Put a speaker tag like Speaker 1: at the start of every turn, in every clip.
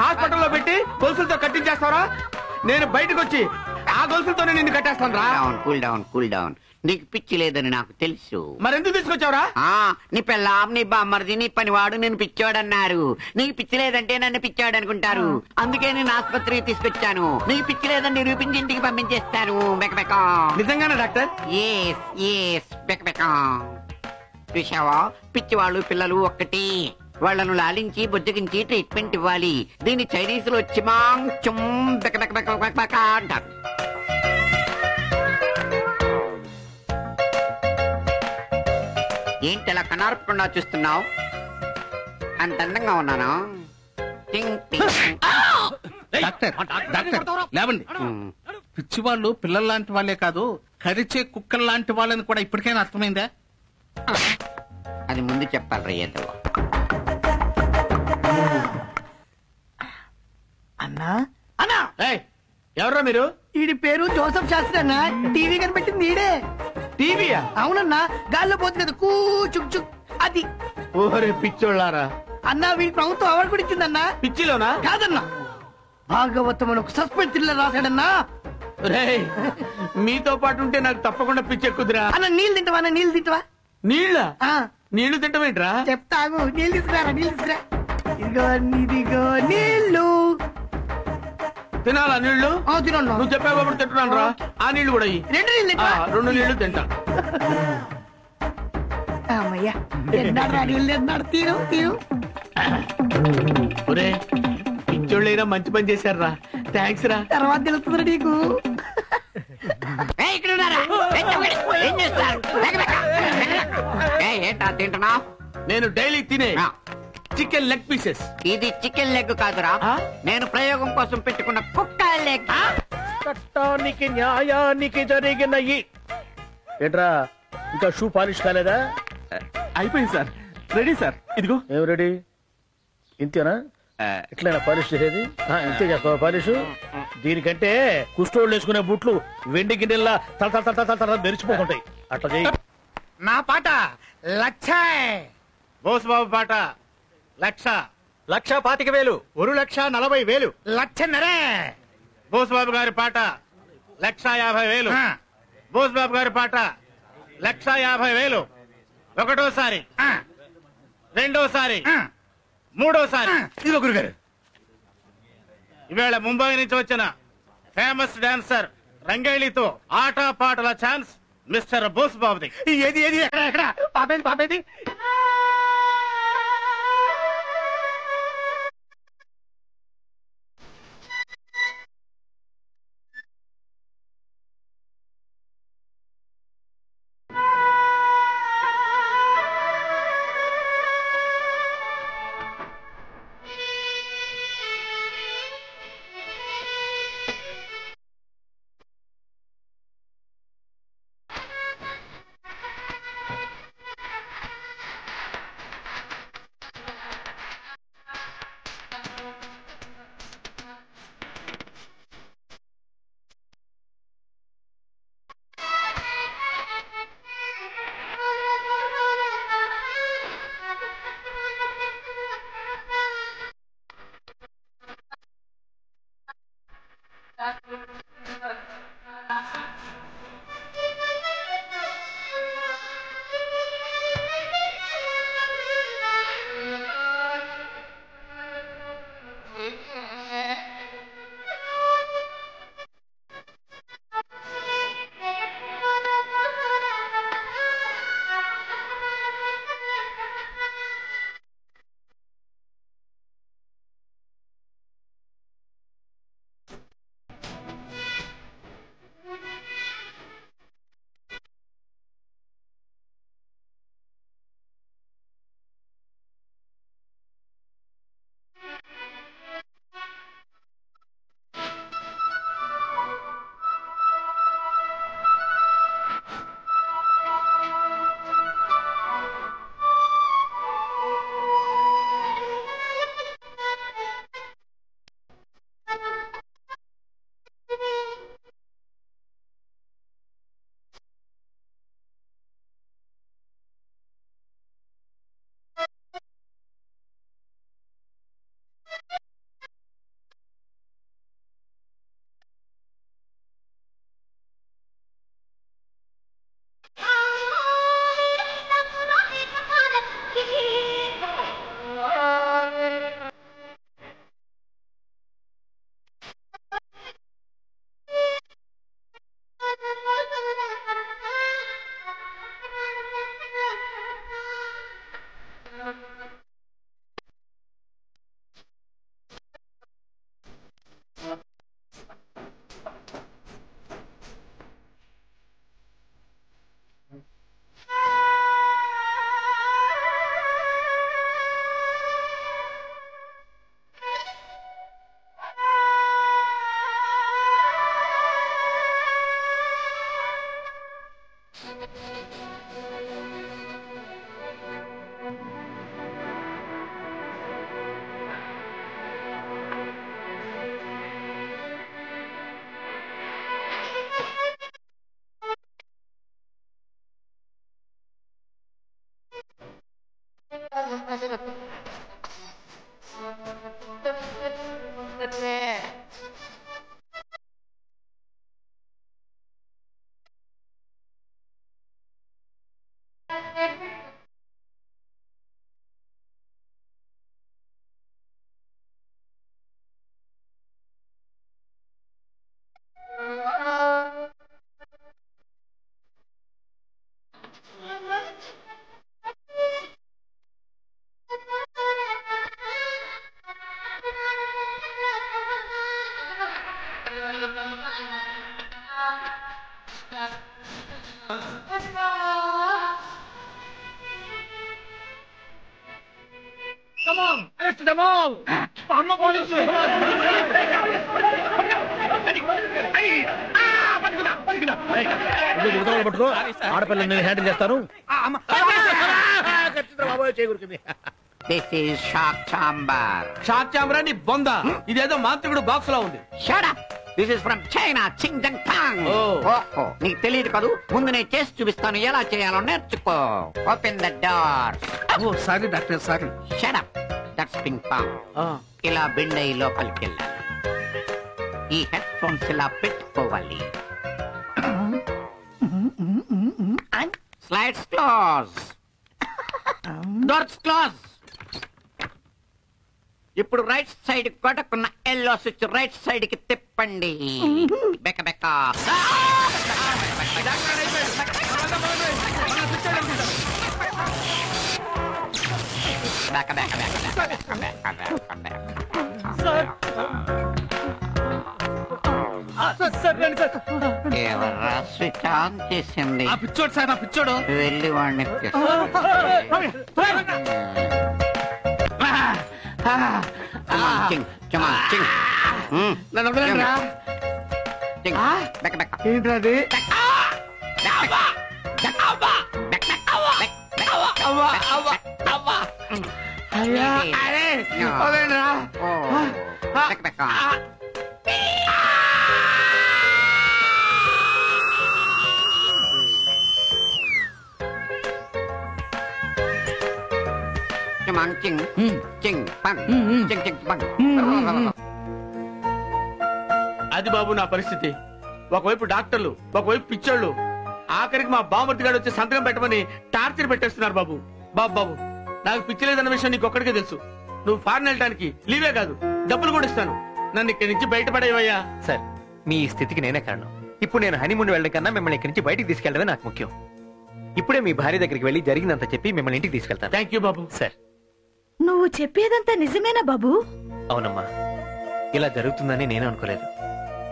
Speaker 1: హాస్పిటల్లో పెట్టి గొలుసులతో కట్టించేస్తావరా? నేను బయటకు వచ్చి ఆ గొలుసులతోనే నిన్ను కట్టేస్తాను రా.
Speaker 2: Cool down cool down. నీకు పిచ్చి లేదని నాకు తెలుసు.
Speaker 1: మరెందుకు తీసుకొచ్చావురా?
Speaker 2: నీ పెళ్ళాం, నీ బామ్మర్ది, నీ పనివాడు నేను పిచ్చోడన్నారు. నీకు పిచ్చి లేదంటే నన్ను పిచ్చోడు అనుకుంటారు. అందుకే నేను ఆసుపత్రికి తీసుకొచ్చాను. నీకు పిచ్చి లేదని నిరూపించి ఇంటికి పంపించేస్తాను. బెకబెకా.
Speaker 1: నిజంగానే డాక్టర్?
Speaker 2: ఎస్ బెకబెకా. చూసావా, పిచ్చివాళ్ళు పిల్లలు ఒక్కటి. వాళ్లను లాలించి బుజ్జగించి ట్రీట్మెంట్ ఇవ్వాలి. దీన్ని చైనీస్ లో చిమాంగ్ చుమ్ బెకబెక అంటారు. ఏంటి అలా కనార్పకుండా చూస్తున్నావు? అంత అందంగా ఉన్నాను.
Speaker 3: లేవండి. పిచ్చి వాళ్ళు పిల్లల లాంటి వాళ్ళే కాదు, కరిచే కుక్కల లాంటి వాళ్ళని కూడా ఇప్పటికైనా అర్థమైందా?
Speaker 2: అది ముందు చెప్పాలి రేయదు.
Speaker 4: అన్నా అన్నా,
Speaker 1: ఎవరా మీరు?
Speaker 4: వీడి పేరు జోసఫ్ శాస్త్రి అన్న. టీవీ కనిపెట్టింది వీడే.
Speaker 1: టీవీయా?
Speaker 4: అవునన్నా, గాల్లో పోతుంది కదా కూచుక్ చుక్, అది.
Speaker 1: ఓరే పిచ్చోళ్ళారా!
Speaker 4: అన్నా వీడి ప్రభుత్వం అవార్డు కూడా ఇచ్చిందన్నా.
Speaker 1: పిచ్చిలోనా?
Speaker 4: కాదన్నా, భాగవతం అని ఒక సస్పెన్స్ థ్రిల్లర్ రాశాడన్నా.
Speaker 1: రేయ్, మీతో పాటు ఉంటే నాకు తప్పకుండా పిచ్చెక్కుదిరా.
Speaker 4: అన్న నీళ్ళు తింటావా? అన్న నీళ్ళు తింటావా?
Speaker 1: నీళ్ళ? నీళ్లు తింటమేంట్రా?
Speaker 4: చెప్తాను, నీళ్ళు తీసుకురా, నీళ్ళు తీసుకురా. ఇదిగో నీళ్ళు.
Speaker 1: తినాలా నీళ్లు?
Speaker 4: తినండి.
Speaker 1: నువ్వు చెప్పావు కాబట్టి తింటున్నాను రా. ఆ నీళ్లు కూడా ఇయ్యి.
Speaker 4: 2 నీళ్ళు తింటా.
Speaker 1: 2 నీళ్లు తింటా.
Speaker 4: అమ్మయ్యా, తిన్నాడు నీళ్ళు తిన్నాడు. తీరు తీరు.
Speaker 1: ఒరే, పిచ్చోళ్ళైనా మంచి పని చేశారా. థ్యాంక్స్ రా.
Speaker 4: తర్వాత తెలుస్తుంది నీకు.
Speaker 2: ఏంటా తింటున్నా?
Speaker 1: నేను డైలీ తినే చికెన్ లెగ్ పీసెస్.
Speaker 2: ఇది చికెన్ లెగ్ కాదురా, నేను ప్రయోగం కోసం పెట్టుకున్న కుక్క లెగ్.
Speaker 5: చట్టానికి న్యాయానికి జరిగిన ఏంట్రా, ఇంకా షూ పాలిష్ కాలేదా?
Speaker 3: అయిపోయింది సార్, రెడీ సార్. ఇదిగో.
Speaker 5: ఏం రెడీ? ఇంతేనా? ఇట్లైనా పాలిష్ చేసేది? ఇంతే చేస్తావా పాలిష్? దీనికంటే కుష్టోళ్ళు వేసుకునే బుట్లు వెండి గిన్నెల్లా తల తల తల తల మెరిచిపోతుంటాయి. అట్లా చేయి.
Speaker 1: నా పాట 1,00,000. బోసుబాబు పాట 1,00,000.
Speaker 5: 1,25,000.
Speaker 1: 1,40,000. 1,00,000. బోసుబాబు గారి పాట 1,50,000. బోసుబాబు గారి పాట 1,50,000. ఒకటోసారి, రెండోసారి, మూడోసారి. ఇదిగో గురుగారు, ఈవేళ ముంబై నుంచి వచ్చిన ఫేమస్ డాన్సర్ రంగైలితో ఆట పాటల ఛాన్స్ మిస్టర్ బోసుబాబుది. ఏది ఏది ఎక్కడ పాపేది?
Speaker 5: పట్టుకో, ఆడపిల్లని నేను హ్యాండిల్ చేస్తాను.
Speaker 2: This is shock chamber.
Speaker 1: Shock చాంబరా నీ బొంద, ఇదేదో మాంత్రికుడు బాక్స్ లో ఉంది.
Speaker 2: Shut up. This is from China, Chingjang Tang. ఓహో, నీకు తెలియదు కదూ, ముందు నేను చేసి చూపిస్తాను, ఎలా చేయాలో నేర్చుకో. Open the door.
Speaker 3: Oh sorry doctor, sorry.
Speaker 2: Shut up. That's ping pong. ఇలా బెండ్ అయ్యి లోపలికి వెళ్ళాలి. ఈ హెడ్ ఫోన్స్ ఇలా పెట్టుకోవాలి. Slides close. Doors close. ఇప్పుడు రైట్ సైడ్ కొట్టకున్న ఎల్లో స్విచ్ రైట్ సైడ్ కి తిప్పండి. బెక్క బెక్క. బెక్క బెక్క బెక్క. ఎవరా స్విచ్ ఆన్ చేసింది?
Speaker 3: ఆ పిచ్చోడు సార్, ఆ పిచ్చోడు.
Speaker 2: వెళ్ళి వాడిని
Speaker 1: ఏంటది? అయ్యా, అరే వదలండిరా. అది బాబు నా పరిస్థితి. ఒకవైపు డాక్టర్లు, ఒకవైపు పిచ్చోళ్ళు, ఆఖరికి మా బామర్తి గారు వచ్చి సంతకం పెట్టమని టార్చర్ పెట్టేస్తున్నారు బాబు. బాబు బాబు, నాకు పిచ్చి లేదన్న విషయం నీకు ఒక్కడికే తెలుసు. నువ్వు ఫారెన్ వెళ్ళడానికి లీవే కాదు, డబ్బులు కూడా ఇస్తాను. నన్ను ఇక్కడి నుంచి బయటపడేవయ్యా.
Speaker 6: సార్, మీ స్థితికి నేనే కారణం. ఇప్పుడు నేను హనీమూన్ వెళ్ళడం కన్నా మిమ్మల్ని ఇక్కడి నుంచి బయటికి తీసుకెళ్ళడమే నాకు ముఖ్యం. ఇప్పుడే మీ భార్య దగ్గరికి వెళ్ళి జరిగిందంత చెప్పి మిమ్మల్ని ఇంటికి తీసుకెళ్తాను.
Speaker 1: Thank you Babu.
Speaker 6: సార్,
Speaker 7: నువ్వు చెప్పేదంతా నిజమేనా బాబు?
Speaker 6: అవునమ్మా, ఇలా జరుగుతుందని నేను అనుకోలేదు.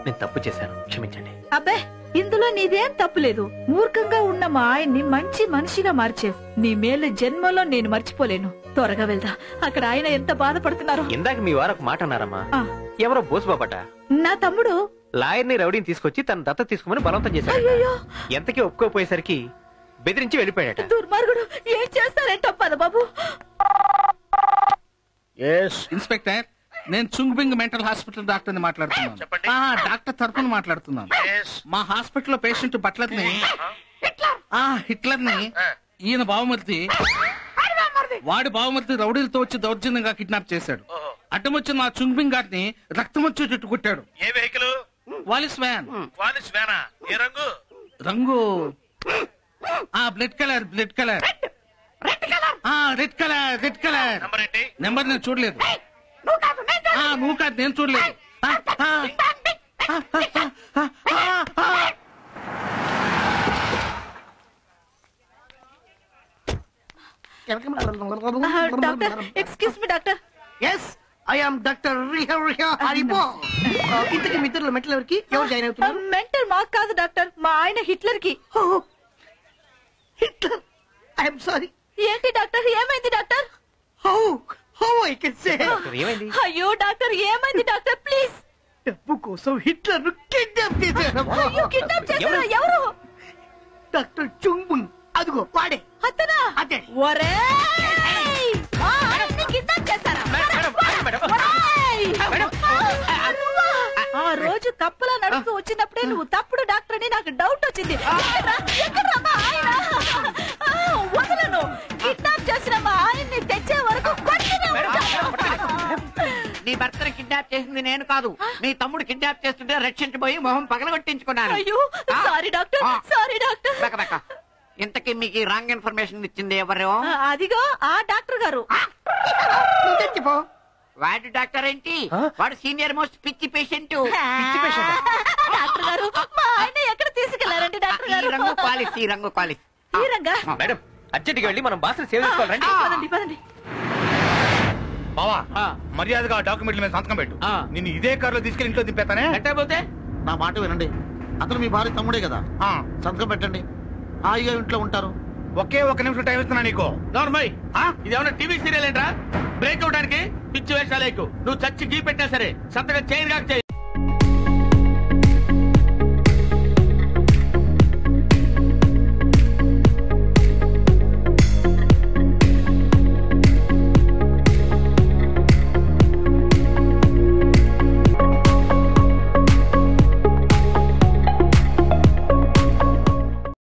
Speaker 6: నేను తప్పు చేశాను, క్షమించండి.
Speaker 7: అబ్బే, ఇందులో నీదేం తప్పులేదు. మూర్ఖంగా ఉన్న మా ఆయన్ని మంచి మనిషిగా మార్చేవు. నీ మేలు జన్మలో నేను మర్చిపోలేను. త్వరగా వెళ్దా, అక్కడ ఆయన ఎంత బాధపడుతున్నారు.
Speaker 6: ఇందాక మీ వారు ఒక మాట అన్నారమ్మా.
Speaker 7: ఆ.
Speaker 6: ఎవరో బోసుబాబట
Speaker 7: నా తమ్ముడు
Speaker 6: లాయర్ని రౌడీని తీసుకొచ్చి తన దత్త తీసుకోమని బలవంతం చేశాడు.
Speaker 7: అయ్యయ్యో.
Speaker 6: ఎంతకీ ఒప్పుకోపోయేసరికి బెదిరించి వెళ్ళిపోయాడట.
Speaker 7: దుర్మార్గుడు. ఏం చేస్తారేంటో పద బాబు.
Speaker 3: ఇన్స్పెక్టర్, నేను చుంగ్బింగ్ మెంటల్ హాస్పిటల్ డాక్టర్ ని మాట్లాడుతున్నాను. డాక్టర్ తరఫున మాట్లాడుతున్నాను. మా హాస్పిటల్ లో పేషెంట్ బట్లర్ ని, హిట్లర్ ని ఈయన బావమర్తి, వాడి బావమర్తి రౌడీలతో వచ్చి దౌర్జన్యంగా కిడ్నాప్ చేశాడు. అడ్డం వచ్చిన మా చుంగ్బింగ్ గారిని రక్తం వచ్చేటట్టు కొట్టాడు.
Speaker 5: ఏ వెహికల్?
Speaker 3: Wallis van.
Speaker 5: వాలిస్ వ్యానా? ఏ రంగు?
Speaker 3: రంగు blood colour, blood colour, red colour, red colour. Number నేను చూడలేదు. నువ్వు కాదు, నేను చూడలేదు.
Speaker 7: Doctor, excuse me doctor.
Speaker 4: Yes, I am doctor Haribo. ఇంతకి మిత్రులు మెంటల్ ఎవరికి? ఎవరు జాయిన్ అవుతున్నారు?
Speaker 7: మెంటల్ మాకు కాదు డాక్టర్, మా ఆయన హిట్లర్ కి.
Speaker 4: హిట్లర్? I'm sorry.
Speaker 7: ఏంటి డాక్టర్, ఏమైంది doctor?
Speaker 4: How I can say?
Speaker 6: ఏమైంది?
Speaker 7: అయ్యో డాక్టర్, ఏమైంది డాక్టర్? ప్లీజ్.
Speaker 4: డబ్బు కోసం హిట్లర్ కిడ్నాప్ చేశారు.
Speaker 7: కిడ్నాప్ చేశారా? ఎవరు?
Speaker 4: డాక్టర్ చుంగుంగ్ అదిగో వాడే
Speaker 7: అతనా
Speaker 4: అదే
Speaker 7: ఒరేయ్! ఆ ఆయన్ని కిడ్నాప్ చేశారా? ఒరేయ్! ఆ రోజు తప్పులా నడుస్తూ వచ్చినప్పుడే నువ్వు తప్పుడు డాక్టర్ అని నాకు డౌట్ వచ్చింది. ఎక్కడ్రా మా ఆయన? ఆ, వదలను. కిడ్నాప్ చేసిన మా ఆయన్ని తెచ్చే వరకు కొడుతూనే ఉంటాను.
Speaker 2: నీ భర్తను కిడ్నాప్ చేసింది నేను కాదు, నీ తమ్ముడు కిడ్నాప్ చేస్తుంటే రక్షించబోయి మొహం పగలగొట్టించుకున్నాను.
Speaker 7: అయ్యో సారీ డాక్టర్, సారీ డాక్టర్.
Speaker 2: బెక బెక. ఇంతకీ మీకు రాంగ్ ఇన్ఫర్మేషన్ ఇచ్చింది ఎవరు?
Speaker 7: అదిగో ఆ డాక్టర్ గారు.
Speaker 4: నువ్వు తెచ్చిపో.
Speaker 2: వాడు డాక్టర్ ఏంటి? వాడు సీనియర్ మోస్ట్ పిచ్చి పేషెంట్.
Speaker 7: డాక్టర్ గారు మా ఆయన ఎక్కడ తీసుకెళ్లారండి డాక్టర్
Speaker 2: ఈ
Speaker 7: గారు?
Speaker 2: రంగు క్వాలిస్, ఈ రంగు క్వాలిస్.
Speaker 7: ఈ రంగా?
Speaker 6: మేడం అర్జెంట్గా వెళ్ళి మనం బాస్ని సేవ్ చేసుకోవాలండి.
Speaker 7: పదండి పదండి.
Speaker 5: బావా
Speaker 1: ఆ.
Speaker 5: మర్యాదగా డాక్యుమెంట్ల మీద సంతకం పెట్టు.
Speaker 1: ఆ.
Speaker 5: నిన్ను ఇదే కారులో తీసుకెళ్ళి ఇంట్లో దింపేతానే.
Speaker 1: ఎట్టయిపోతే
Speaker 8: నా మాట వినండి, అతను మీ భార్య తమ్ముడే కదా,
Speaker 5: ఆ,
Speaker 8: సంతకం పెట్టండి, హాయిగా ఇంట్లో ఉంటారు.
Speaker 5: ఒకే ఒక నిమిషం టైం ఇస్తున్నా నీకు.
Speaker 1: నార్మల్ ఇదేమన్నా టీవీ సీరియల్ ఏంట్రా? బ్రేక్ అవడానికి పిచ్చి వేషాలు ఎక్కువ. నువ్వు చచ్చి గీ పెట్టినా సరే సంతకం చేయను కాక చేయి.